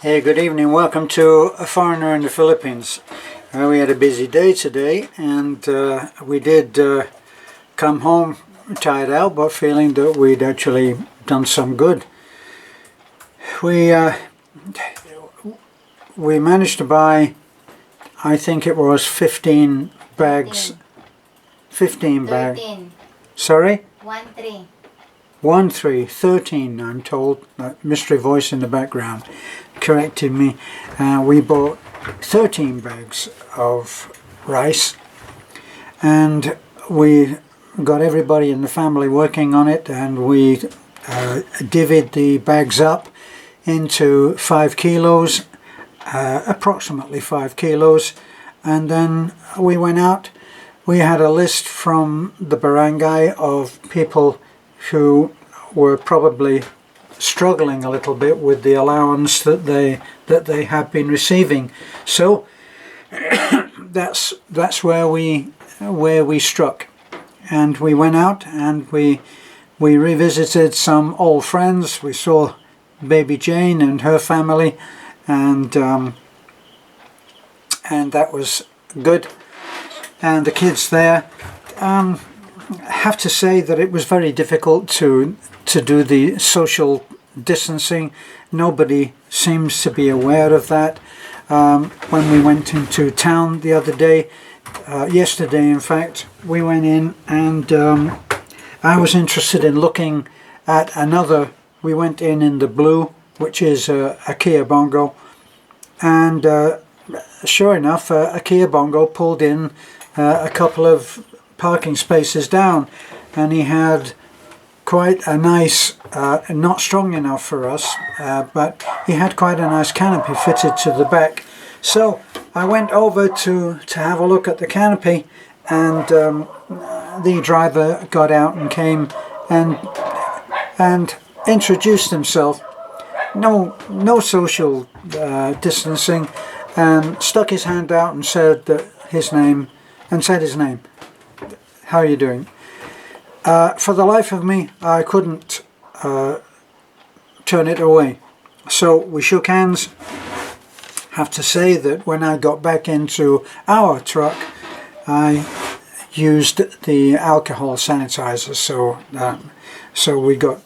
Hey, good evening. Welcome to A Foreigner in the Philippines. We had a busy day today, and we did come home tired out, but feeling that we'd actually done some good. We managed to buy, I think it was 15 bags. 15 bags. Sorry? 13, I'm told. That mystery voice in the background corrected me. We bought 13 bags of rice, and we got everybody in the family working on it, and we divvied the bags up into 5 kilos, approximately 5 kilos, and then we went out. We had a list from the barangay of people who were probably struggling a little bit with the allowance that they have been receiving. So that's where we struck, and we went out and we revisited some old friends. We saw baby Jane and her family, and that was good, and the kids there. I have to say that it was very difficult to do the social distancing. Nobody seems to be aware of that. When we went into town the other day, yesterday in fact, we went in, and I was interested in looking at another. We went in the blue, which is a Kia Bongo, and sure enough, a Kia Bongo pulled in a couple of parking spaces down, and he had quite a nice, not strong enough for us, but he had quite a nice canopy fitted to the back. So I went over to have a look at the canopy, and the driver got out and came and introduced himself. No social distancing, and stuck his hand out and said his name. How are you doing? For the life of me, I couldn't turn it away. So we shook hands. Have to say that when I got back into our truck, I used the alcohol sanitizer. So we got,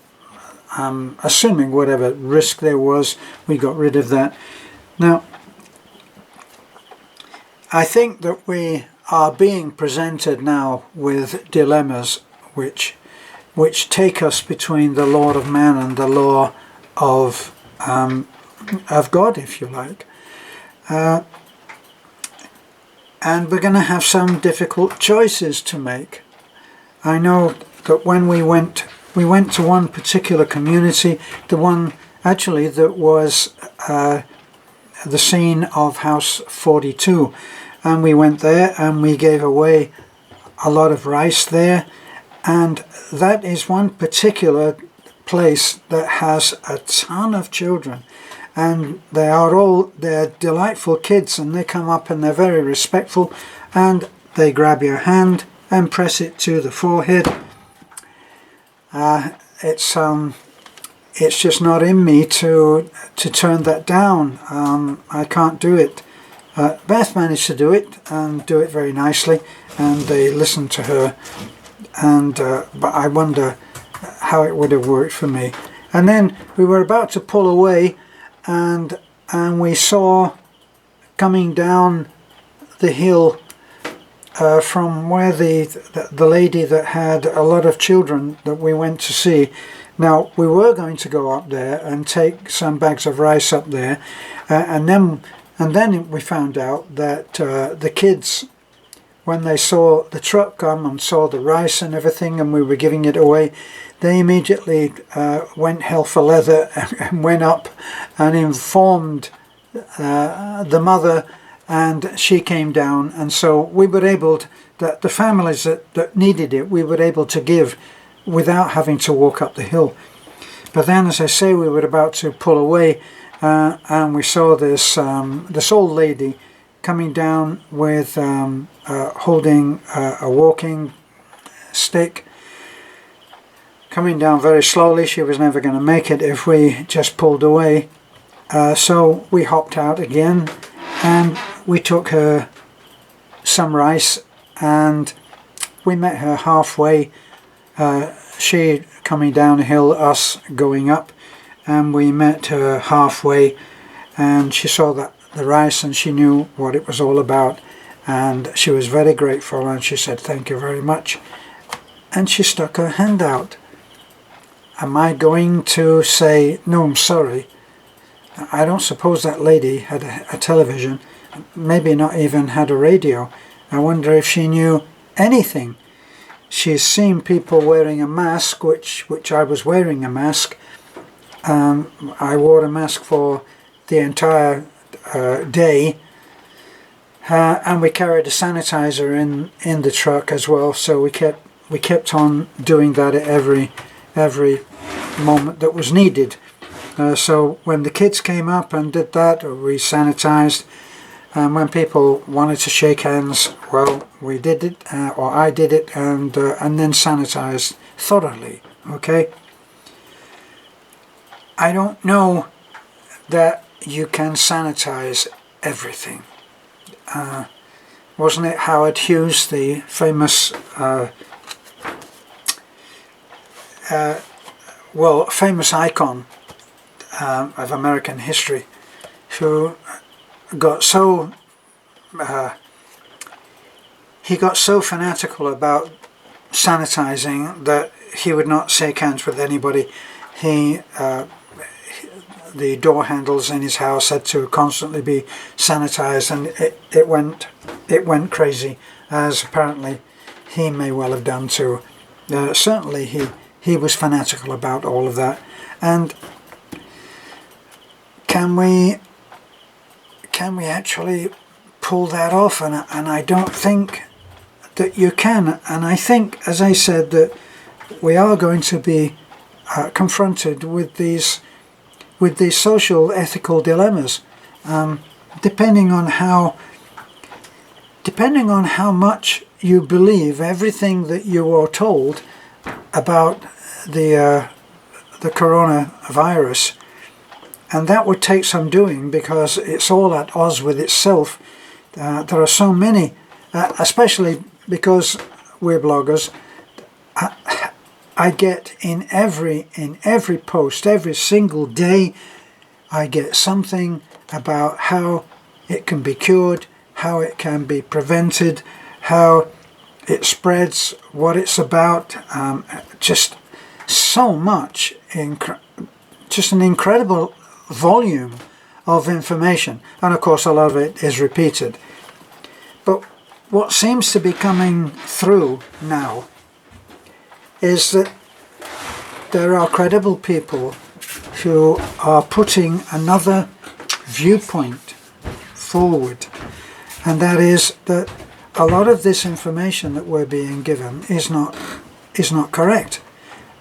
assuming whatever risk there was, we got rid of that. Now, I think that we are being presented now with dilemmas which take us between the law of man and the law of God, if you like. And we're going to have some difficult choices to make. I know that when we went to one particular community, the one actually that was the scene of House 42, and we went there and we gave away a lot of rice there, and that is one particular place that has a ton of children, and they're delightful kids, and they come up and they're very respectful, and they grab your hand and press it to the forehead. It's just not in me to turn that down. I can't do it. Beth managed to do it, and do it very nicely, and they listened to her, and but I wonder how it would have worked for me. And then we were about to pull away, and we saw coming down the hill from where the lady that had a lot of children that we went to see. Now, we were going to go up there and take some bags of rice up there, and then we found out that the kids, when they saw the truck come and saw the rice and everything, and we were giving it away, they immediately went hell for leather and went up and informed the mother, and she came down, and so we were able to, that the families that needed it, we were able to give without having to walk up the hill. But then, as I say, we were about to pull away, and we saw this old lady coming down with holding a walking stick, coming down very slowly. She was never going to make it if we just pulled away. So we hopped out again, and we took her some rice, and we met her halfway, she coming down a hill, us going up, and we met her halfway, and she saw that the rice and she knew what it was all about, and she was very grateful, and she said thank you very much, and she stuck her hand out. Am I going to say no, I'm sorry? I don't suppose that lady had a television, maybe not even had a radio. I wonder if she knew anything. She's seen people wearing a mask, which I was wearing a mask. I wore a mask for the entire day, and we carried a sanitizer in the truck as well. So we kept on doing that at every moment that was needed. So when the kids came up and did that, we sanitized. And when people wanted to shake hands, well, we did it, or I did it, and then sanitized thoroughly. Okay. I don't know that you can sanitize everything. Wasn't it Howard Hughes, the famous, famous icon of American history, who got so fanatical about sanitizing that he would not shake hands with anybody. The door handles in his house had to constantly be sanitized, and it went crazy, as apparently he may well have done too. Certainly he was fanatical about all of that. And can we actually pull that off? And I don't think that you can. And I think, as I said, that we are going to be confronted with these social ethical dilemmas, depending on how much you believe everything that you are told about the coronavirus. And that would take some doing, because it's all at odds with itself. There are so many, especially because we're bloggers. I get in every post, every single day, I get something about how it can be cured, how it can be prevented, how it spreads, what it's about. Just so much, just an incredible volume of information, and of course a lot of it is repeated. But what seems to be coming through now is that there are credible people who are putting another viewpoint forward, and that is that a lot of this information that we're being given is not correct,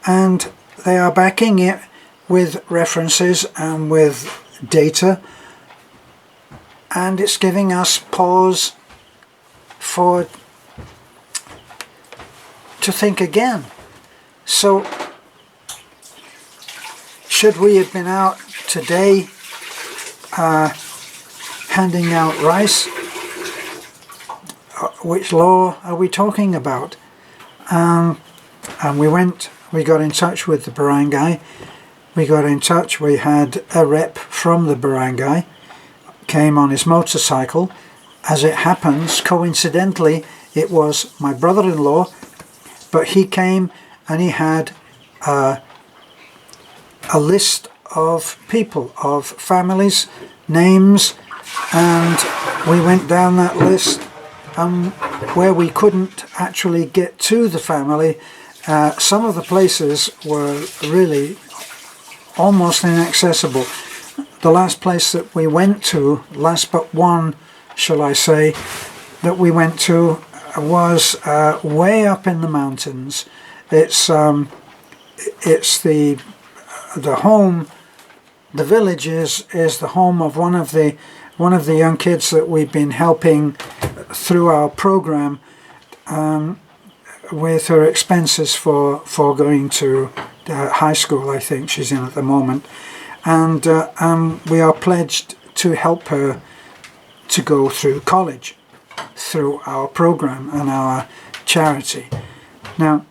and they are backing it with references and with data, and it's giving us pause to think again. So should we have been out today handing out rice? Which law are we talking about? And we got in touch with the barangay. We had a rep from the barangay, came on his motorcycle. As it happens, coincidentally, it was my brother-in-law, but he came and he had a list of people, of families, names, and we went down that list, and where we couldn't actually get to the family, some of the places were really almost inaccessible. The last place that we went to, last but one, shall I say, that we went to was way up in the mountains. It's the home. The village is the home of one of the young kids that we've been helping through our program with her expenses for going to high school. I think she's in at the moment, and we are pledged to help her to go through college through our program and our charity. Now,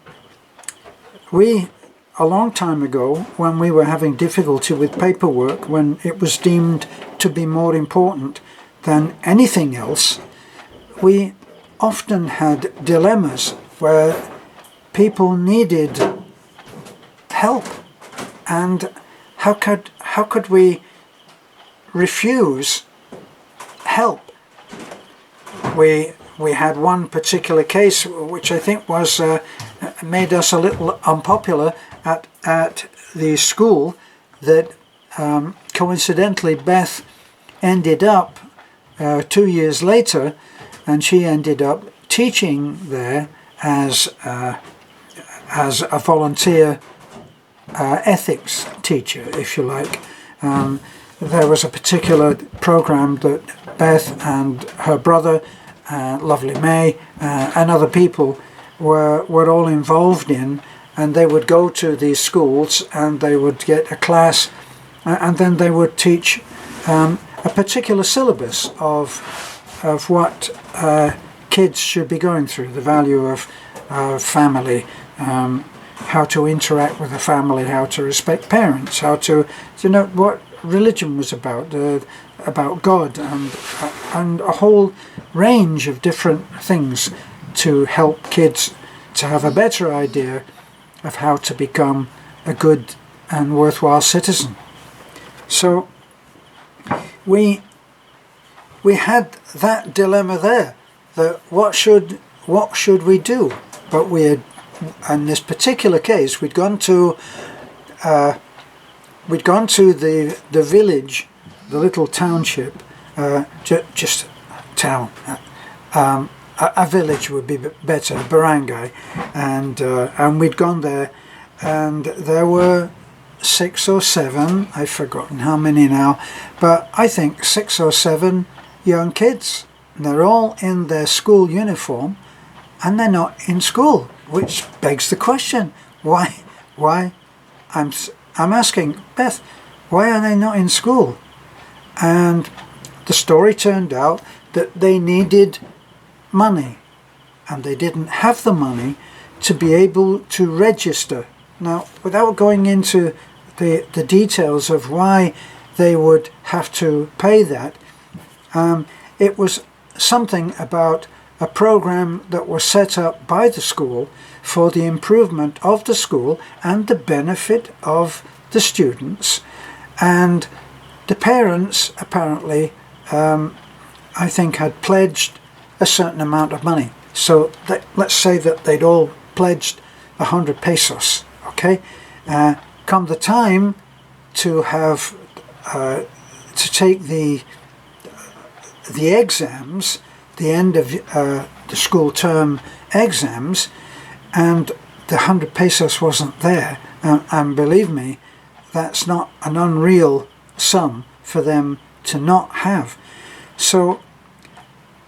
a long time ago, when we were having difficulty with paperwork, when it was deemed to be more important than anything else, we often had dilemmas where people needed help, and how could we refuse help? We had one particular case which I think was made us a little unpopular at the school, that coincidentally Beth ended up 2 years later, and she ended up teaching there as a volunteer ethics teacher, if you like. There was a particular program that Beth and her brother, lovely May, and other people were all involved in, and they would go to these schools and they would get a class, and then they would teach a particular syllabus of what kids should be going through, the value of family, how to interact with the family, how to respect parents, how to, what religion was about God, and a whole range of different things to help kids to have a better idea of how to become a good and worthwhile citizen. So we had that dilemma there, that what should we do? But in this particular case, we'd gone to the village, the little township, just town. A village would be better, barangay, and we'd gone there, and there were 6 or 7, I've forgotten how many now, but I think 6 or 7 young kids. And they're all in their school uniform, and they're not in school, which begs the question, why? I'm asking, Beth, why are they not in school? And the story turned out that they needed money, and they didn't have the money to be able to register. Now, without going into the details of why they would have to pay that, it was something about a program that was set up by the school for the improvement of the school and the benefit of the students. And the parents apparently, I think, had pledged a certain amount of money. So let's say that they'd all pledged 100 pesos, okay? Come the time to have to take the exams, the end of the school term exams, and the 100 pesos wasn't there. And believe me, that's not an unreal sum for them to not have. So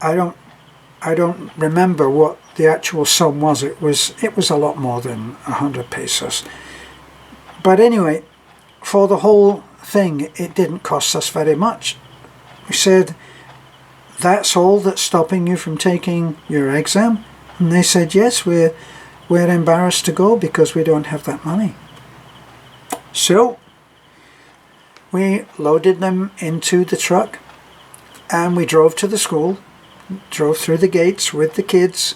I don't remember what the actual sum was. It was a lot more than 100 pesos. But anyway, for the whole thing, it didn't cost us very much. We said, that's all that's stopping you from taking your exam? And they said, yes, we're embarrassed to go because we don't have that money. So we loaded them into the truck, and we drove to the school, drove through the gates with the kids,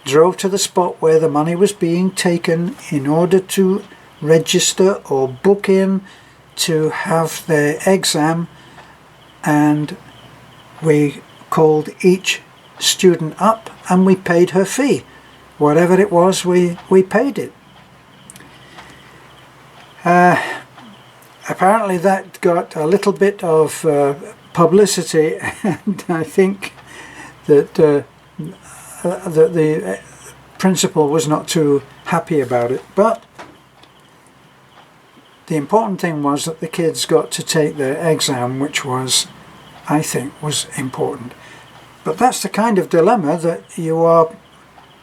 drove to the spot where the money was being taken in order to register or book in to have their exam, and we called each student up and we paid her fee. Whatever it was, we paid it. Apparently that got a little bit of publicity, and I think that the principal was not too happy about it. But the important thing was that the kids got to take their exam, which was, I think, was important. But that's the kind of dilemma that you are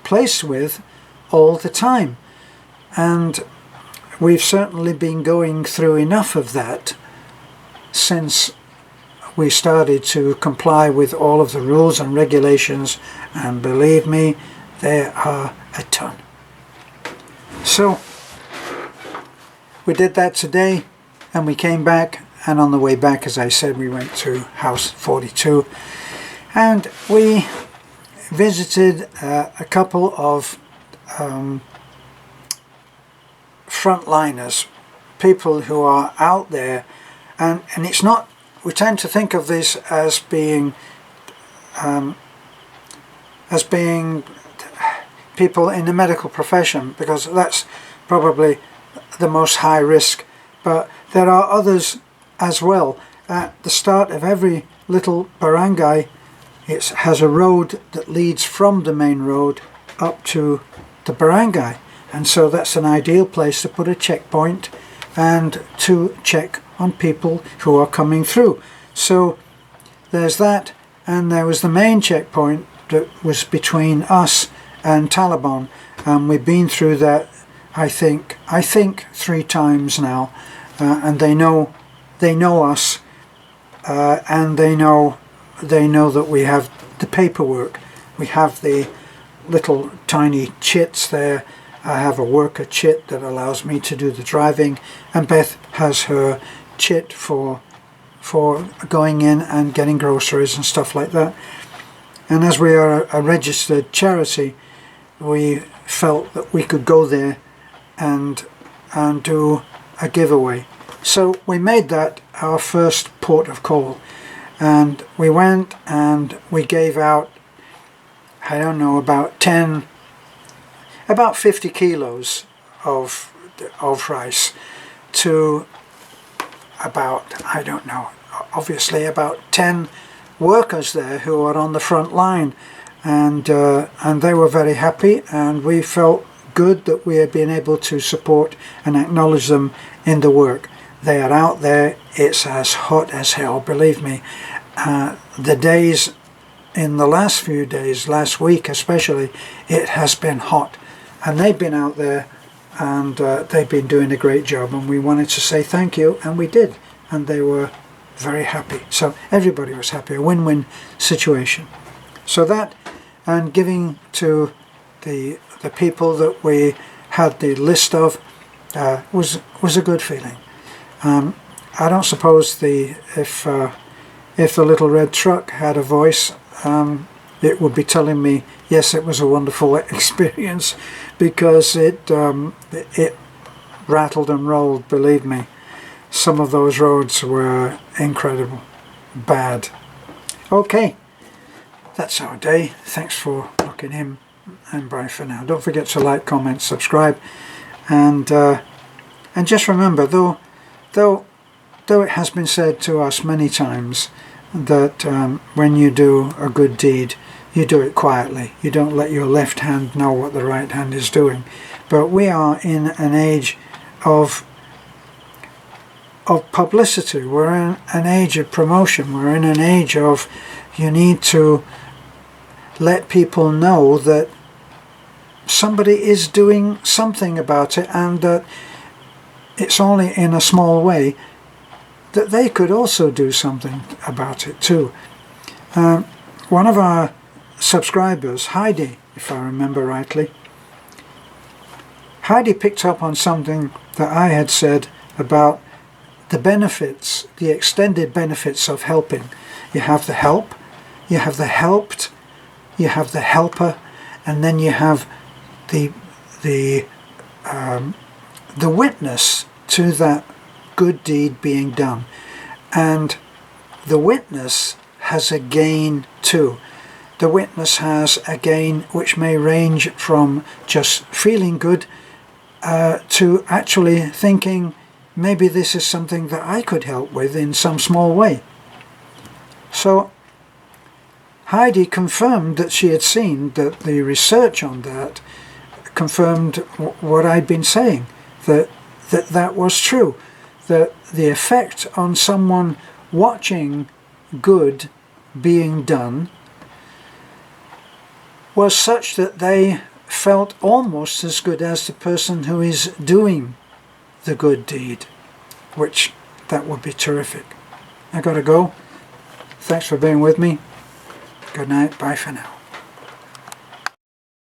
placed with all the time. And we've certainly been going through enough of that since we started to comply with all of the rules and regulations, and believe me, there are a ton. So we did that today, and we came back, and on the way back, as I said, we went to house 42, and we visited a couple of frontliners, people who are out there, and it's not, we tend to think of this as being people in the medical profession, because that's probably the most high risk, but there are others as well. At the start of every little barangay, it has a road that leads from the main road up to the barangay, and so that's an ideal place to put a checkpoint and to check on people who are coming through. So there's that, and there was the main checkpoint that was between us and Taliban, and we've been through that I think 3 times now, and they know us, and they know that we have the paperwork. We have the little tiny chits there. I have a worker chit that allows me to do the driving, and Beth has her chit for going in and getting groceries and stuff like that. And as we are a registered charity, we felt that we could go there and do a giveaway. So we made that our first port of call, and we went and we gave out, I don't know, about 50 kilos of rice to about, I don't know, obviously about 10 workers there who are on the front line, and they were very happy, and we felt good that we had been able to support and acknowledge them in the work. They are out there. It's as hot as hell, believe me. The days in the last few days, last week especially, it has been hot, and they've been out there, and they've been doing a great job, and we wanted to say thank you, and we did, and they were very happy. So everybody was happy, a win-win situation. So that, and giving to the people that we had the list of, was a good feeling. I don't suppose if the little red truck had a voice, it would be telling me, yes, it was a wonderful experience, because it rattled and rolled, believe me. Some of those roads were incredible, bad. Okay, that's our day. Thanks for looking in, and bye for now. Don't forget to like, comment, subscribe, and just remember, though it has been said to us many times that when you do a good deed, you do it quietly. You don't let your left hand know what the right hand is doing. But we are in an age of publicity. We're in an age of promotion. We're in an age of, you need to let people know that somebody is doing something about it, and that it's only in a small way, that they could also do something about it too. One of our subscribers, Heidi, if I remember rightly, Heidi picked up on something that I had said about the benefits, the extended benefits of helping. You have the help, you have the helped, you have the helper, and then you have the witness to that good deed being done. And the witness has a gain too. The witness has a gain which may range from just feeling good to actually thinking, maybe this is something that I could help with in some small way. So Heidi confirmed that she had seen that the research on that confirmed what I'd been saying, that was true, that the effect on someone watching good being done was such that they felt almost as good as the person who is doing the good deed, which that would be terrific. I gotta go. Thanks for being with me. Good night. Bye for now.